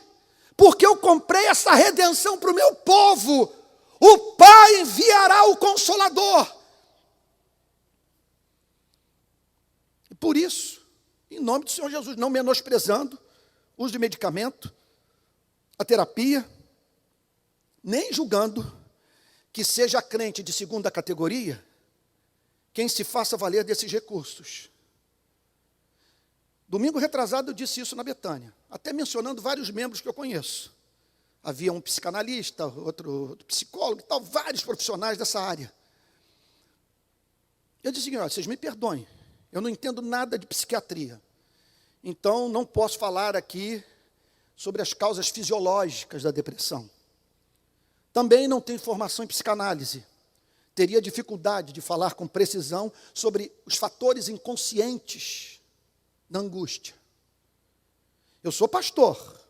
Speaker 1: Porque eu comprei essa redenção para o meu povo. O Pai enviará o Consolador. E por isso, em nome do Senhor Jesus, não menosprezando o uso de medicamento, a terapia, nem julgando que seja crente de segunda categoria quem se faça valer desses recursos. Domingo retrasado eu disse isso na Betânia, até mencionando vários membros que eu conheço. Havia um psicanalista, outro psicólogo e tal, vários profissionais dessa área. Eu disse: olha, vocês me perdoem, eu não entendo nada de psiquiatria, então não posso falar aqui sobre as causas fisiológicas da depressão. Também não tenho formação em psicanálise. Teria dificuldade de falar com precisão sobre os fatores inconscientes da angústia. Eu sou pastor.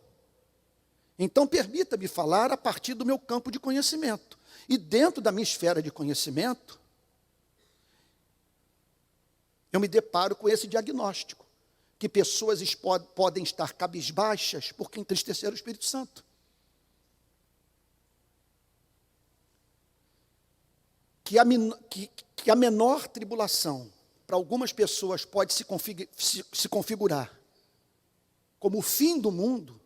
Speaker 1: Então permita-me falar a partir do meu campo de conhecimento. E dentro da minha esfera de conhecimento, eu me deparo com esse diagnóstico, que pessoas podem estar cabisbaixas porque entristeceram o Espírito Santo. Que a menor tribulação para algumas pessoas pode se configurar como o fim do mundo,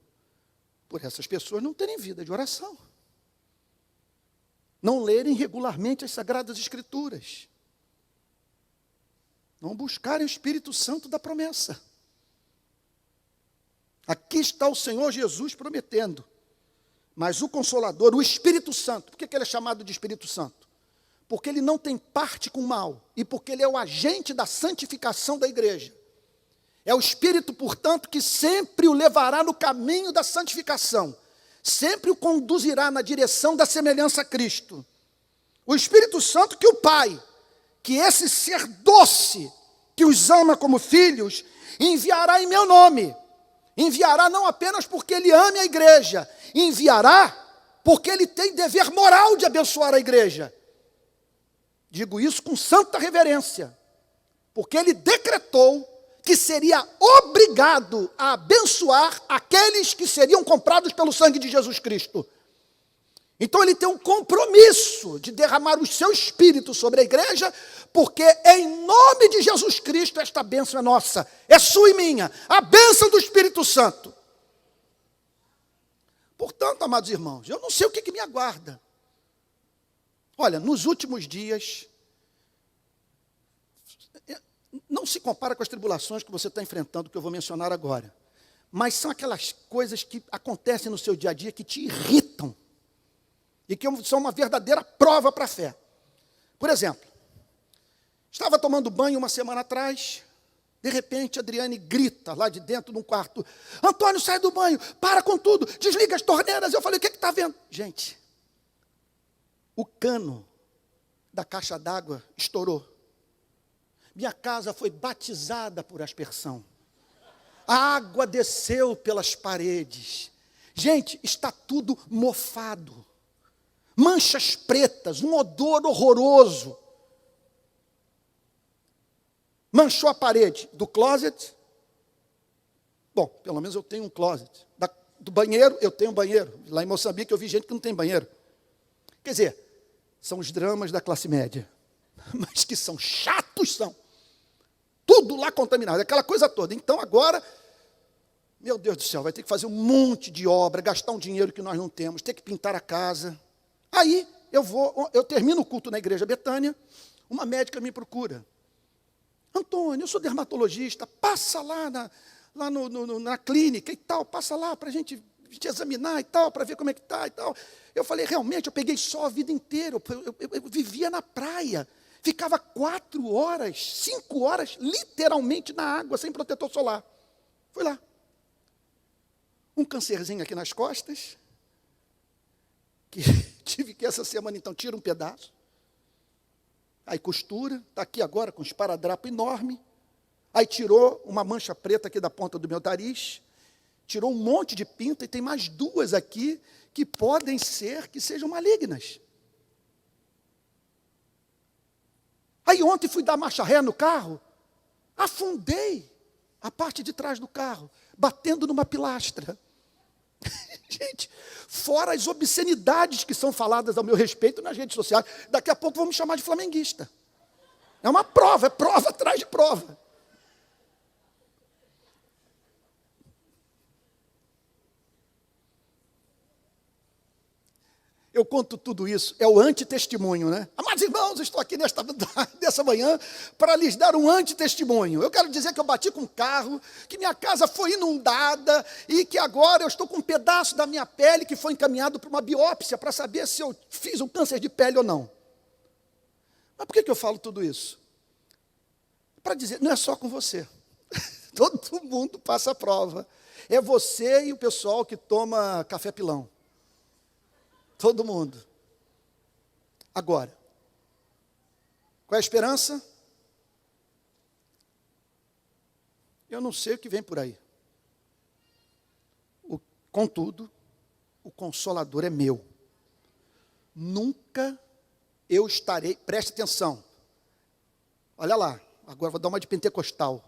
Speaker 1: por essas pessoas não terem vida de oração, não lerem regularmente as Sagradas Escrituras, não buscarem o Espírito Santo da promessa. Aqui está o Senhor Jesus prometendo, mas o Consolador, o Espírito Santo, por que ele é chamado de Espírito Santo? Porque ele não tem parte com o mal, e porque ele é o agente da santificação da igreja. É o Espírito, portanto, que sempre o levará no caminho da santificação, sempre o conduzirá na direção da semelhança a Cristo. O Espírito Santo que o Pai, que esse ser doce, que os ama como filhos, enviará em meu nome. Enviará não apenas porque ele ame a igreja, enviará porque ele tem dever moral de abençoar a igreja. Digo isso com santa reverência, porque ele decretou que seria obrigado a abençoar aqueles que seriam comprados pelo sangue de Jesus Cristo. Então ele tem um compromisso de derramar o seu Espírito sobre a igreja, porque em nome de Jesus Cristo esta bênção é nossa, é sua e minha, a bênção do Espírito Santo. Portanto, amados irmãos, eu não sei o que me aguarda. Olha, nos últimos dias, não se compara com as tribulações que você está enfrentando, que eu vou mencionar agora, mas são aquelas coisas que acontecem no seu dia a dia que te irritam e que são uma verdadeira prova para a fé. Por exemplo, estava tomando banho uma semana atrás, de repente a Adriane grita lá de dentro de um quarto: Antônio, sai do banho, para com tudo, desliga as torneiras. Eu falei: o que está vendo? Gente, o cano da caixa d'água estourou. Minha casa foi batizada por aspersão. A água desceu pelas paredes. Gente, está tudo mofado. Manchas pretas, um odor horroroso. Manchou a parede do closet. Bom, pelo menos eu tenho um closet. Do banheiro, eu tenho um banheiro. Lá em Moçambique eu vi gente que não tem banheiro. Quer dizer, são os dramas da classe média. Mas que são chatos, são. Tudo lá contaminado, aquela coisa toda. Então agora, meu Deus do céu, vai ter que fazer um monte de obra, gastar um dinheiro que nós não temos, ter que pintar a casa. Aí eu termino o culto na igreja Betânia, uma médica me procura. Antônio, eu sou dermatologista, passa lá na clínica e tal, passa lá para a gente te examinar e tal, para ver como é que está e tal. Eu falei, realmente, eu peguei sol a vida inteira, eu vivia na praia, ficava 4 horas, 5 horas, literalmente na água, sem protetor solar. Fui lá. Um cancerzinho aqui nas costas, que tive que essa semana, então, tira um pedaço, aí costura, está aqui agora com um esparadrapo enorme, aí tirou uma mancha preta aqui da ponta do meu nariz, tirou um monte de pinta, e tem mais 2 aqui, que podem ser que sejam malignas. Aí ontem fui dar marcha ré no carro, afundei a parte de trás do carro, batendo numa pilastra. Gente, fora as obscenidades que são faladas ao meu respeito nas redes sociais, daqui a pouco vão me chamar de flamenguista. É uma prova, é prova atrás de prova. Eu conto tudo isso, é o antitestemunho, né? Amados irmãos, estou aqui dessa manhã para lhes dar um antitestemunho. Eu quero dizer que eu bati com um carro, que minha casa foi inundada e que agora eu estou com um pedaço da minha pele que foi encaminhado para uma biópsia para saber se eu fiz um câncer de pele ou não. Mas por que eu falo tudo isso? Para dizer, não é só com você. Todo mundo passa a prova. É você e o pessoal que toma café pilão. Todo mundo. Agora, qual é a esperança? Eu não sei o que vem por aí. Contudo, o Consolador é meu. Nunca eu estarei, preste atenção. Olha lá, agora vou dar uma de pentecostal.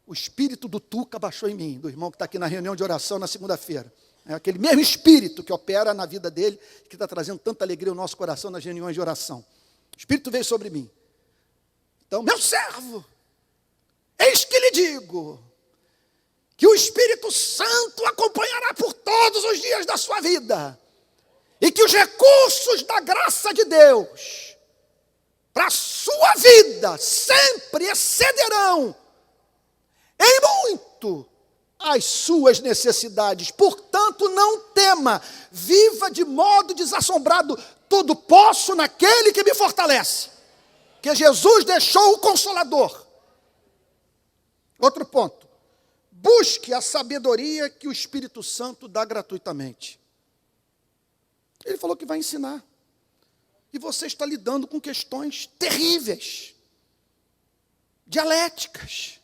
Speaker 1: O espírito do Tuca baixou em mim, do irmão que está aqui na reunião de oração na segunda-feira. É aquele mesmo espírito que opera na vida dele, que está trazendo tanta alegria ao nosso coração nas reuniões de oração. O espírito veio sobre mim. Então, meu servo, eis que lhe digo, que o Espírito Santo acompanhará por todos os dias da sua vida, e que os recursos da graça de Deus, para a sua vida, sempre excederão, em muito, as suas necessidades. Portanto, não tema, viva de modo desassombrado, tudo posso naquele que me fortalece, que Jesus deixou o Consolador. Outro ponto, busque a sabedoria que o Espírito Santo dá gratuitamente. Ele falou que vai ensinar, e você está lidando com questões terríveis, dialéticas,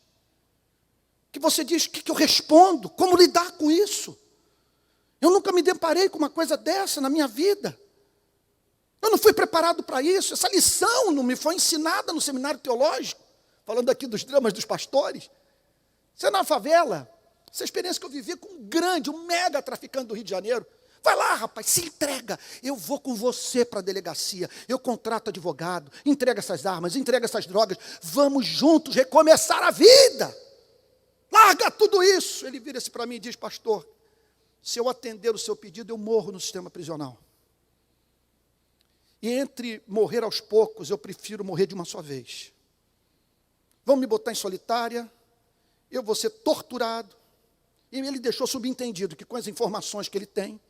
Speaker 1: que você diz, o que eu respondo? Como lidar com isso? Eu nunca me deparei com uma coisa dessa na minha vida. Eu não fui preparado para isso. Essa lição não me foi ensinada no seminário teológico, falando aqui dos dramas dos pastores. Você na favela, essa experiência que eu vivi com um mega traficante do Rio de Janeiro. Vai lá, rapaz, se entrega. Eu vou com você para a delegacia. Eu contrato advogado, entrega essas armas, entrega essas drogas. Vamos juntos recomeçar a vida. Larga tudo isso. Ele vira-se para mim e diz, pastor, se eu atender o seu pedido, eu morro no sistema prisional. E entre morrer aos poucos, eu prefiro morrer de uma só vez. Vão me botar em solitária, eu vou ser torturado. E ele deixou subentendido que com as informações que ele tem,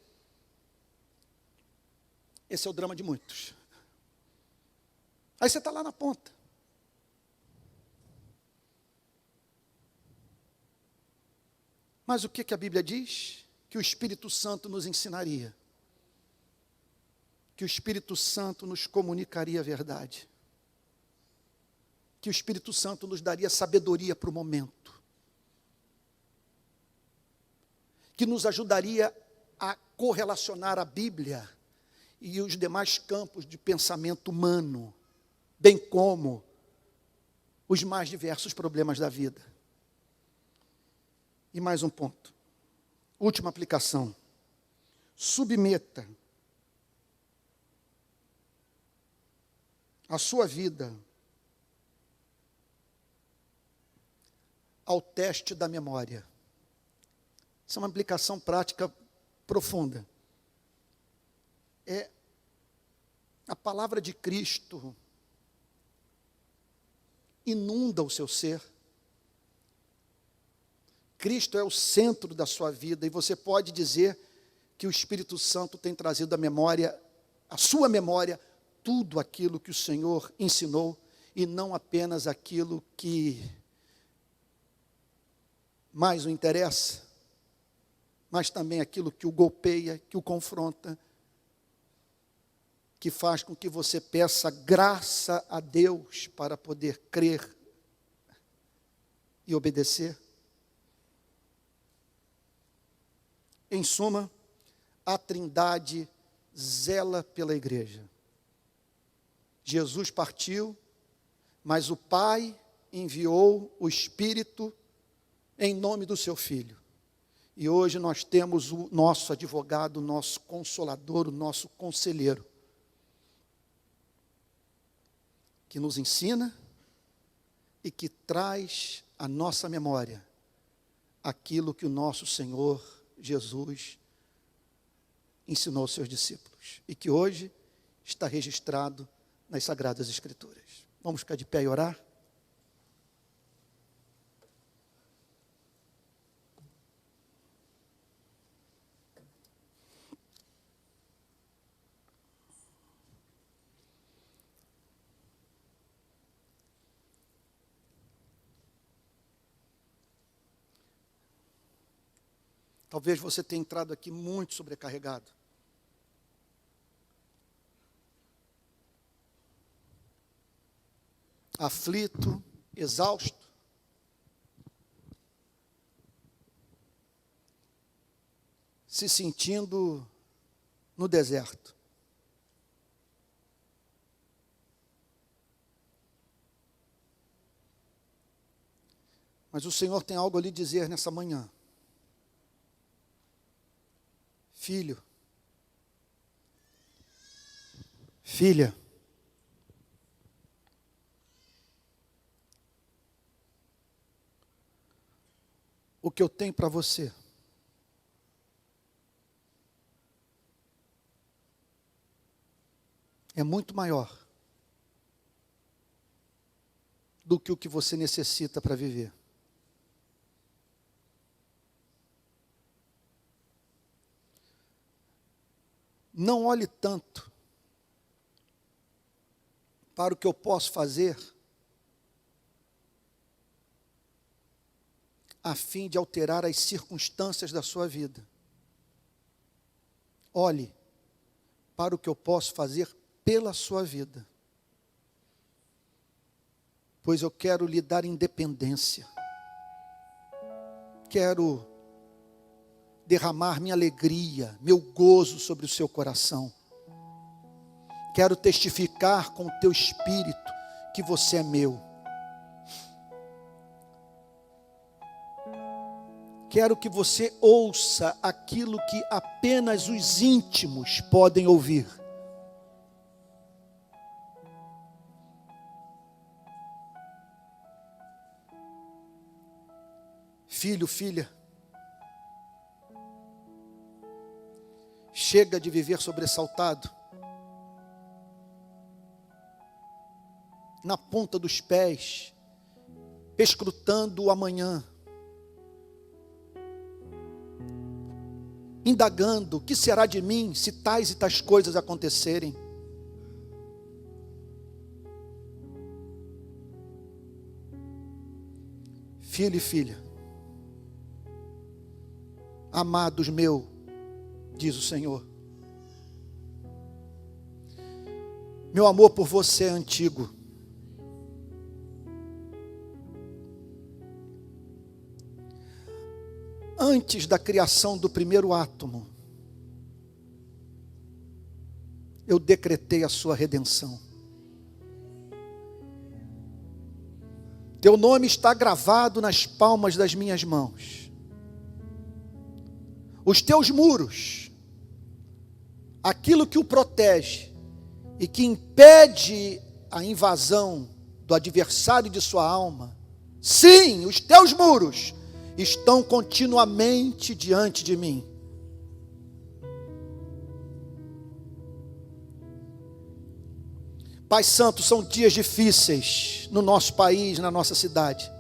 Speaker 1: esse é o drama de muitos. Aí você está lá na ponta. Mas o que a Bíblia diz? Que o Espírito Santo nos ensinaria. Que o Espírito Santo nos comunicaria a verdade. Que o Espírito Santo nos daria sabedoria para o momento. Que nos ajudaria a correlacionar a Bíblia e os demais campos de pensamento humano, bem como os mais diversos problemas da vida. E mais um ponto. Última aplicação. Submeta a sua vida ao teste da memória. Isso é uma aplicação prática profunda. É a palavra de Cristo inunda o seu ser. Cristo é o centro da sua vida, e você pode dizer que o Espírito Santo tem trazido à memória, à sua memória, tudo aquilo que o Senhor ensinou, e não apenas aquilo que mais o interessa, mas também aquilo que o golpeia, que o confronta, que faz com que você peça graça a Deus para poder crer e obedecer. Em suma, a Trindade zela pela igreja. Jesus partiu, mas o Pai enviou o Espírito em nome do seu Filho. E hoje nós temos o nosso advogado, o nosso consolador, o nosso conselheiro, que nos ensina e que traz à nossa memória aquilo que o nosso Senhor Jesus ensinou aos seus discípulos e que hoje está registrado nas Sagradas Escrituras. Vamos ficar de pé e orar? Talvez você tenha entrado aqui muito sobrecarregado. Aflito, exausto. Se sentindo no deserto. Mas o Senhor tem algo a lhe dizer nessa manhã. Filho, filha, o que eu tenho para você é muito maior do que o que você necessita para viver. Não olhe tanto para o que eu posso fazer a fim de alterar as circunstâncias da sua vida. Olhe para o que eu posso fazer pela sua vida. Pois eu quero lhe dar independência. Quero derramar minha alegria, meu gozo sobre o seu coração. Quero testificar com o teu espírito que você é meu. Quero que você ouça aquilo que apenas os íntimos podem ouvir. Filho, filha, chega de viver sobressaltado, na ponta dos pés, escrutando o amanhã, indagando: o que será de mim se tais e tais coisas acontecerem? Filho e filha, amados meu, diz o Senhor, meu amor por você é antigo. Antes da criação do primeiro átomo, eu decretei a sua redenção. Teu nome está gravado nas palmas das minhas mãos. Os teus muros, aquilo que o protege e que impede a invasão do adversário de sua alma, sim, os teus muros estão continuamente diante de mim. Pai Santo, são dias difíceis no nosso país, na nossa cidade.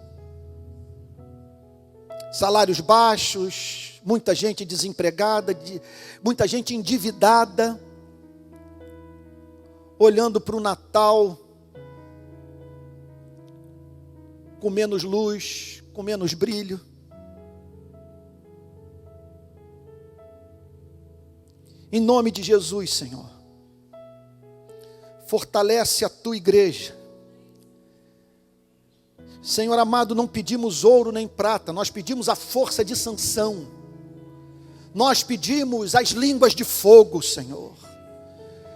Speaker 1: Salários baixos, muita gente desempregada, muita gente endividada, olhando para o Natal com menos luz, com menos brilho. Em nome de Jesus, Senhor, fortalece a tua igreja. Senhor amado, não pedimos ouro nem prata, nós pedimos a força de Sansão. Nós pedimos as línguas de fogo, Senhor.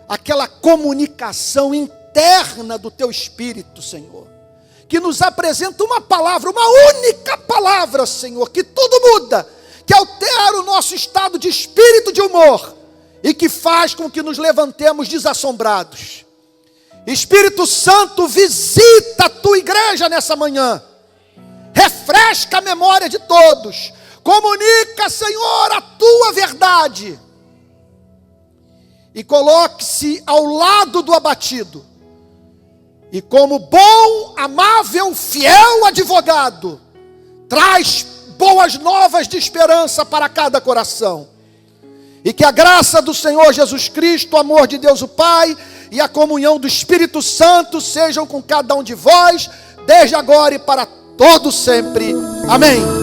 Speaker 1: Aquela comunicação interna do teu Espírito, Senhor, que nos apresenta uma palavra, uma única palavra, Senhor, que tudo muda, que altera o nosso estado de espírito, de humor, e que faz com que nos levantemos desassombrados. Espírito Santo, visita a tua igreja nessa manhã, refresca a memória de todos, comunica, Senhor, a tua verdade, e coloque-se ao lado do abatido, e como bom, amável, fiel advogado, traz boas novas de esperança para cada coração. E que a graça do Senhor Jesus Cristo, o amor de Deus o Pai e a comunhão do Espírito Santo sejam com cada um de vós, desde agora e para todo sempre. Amém.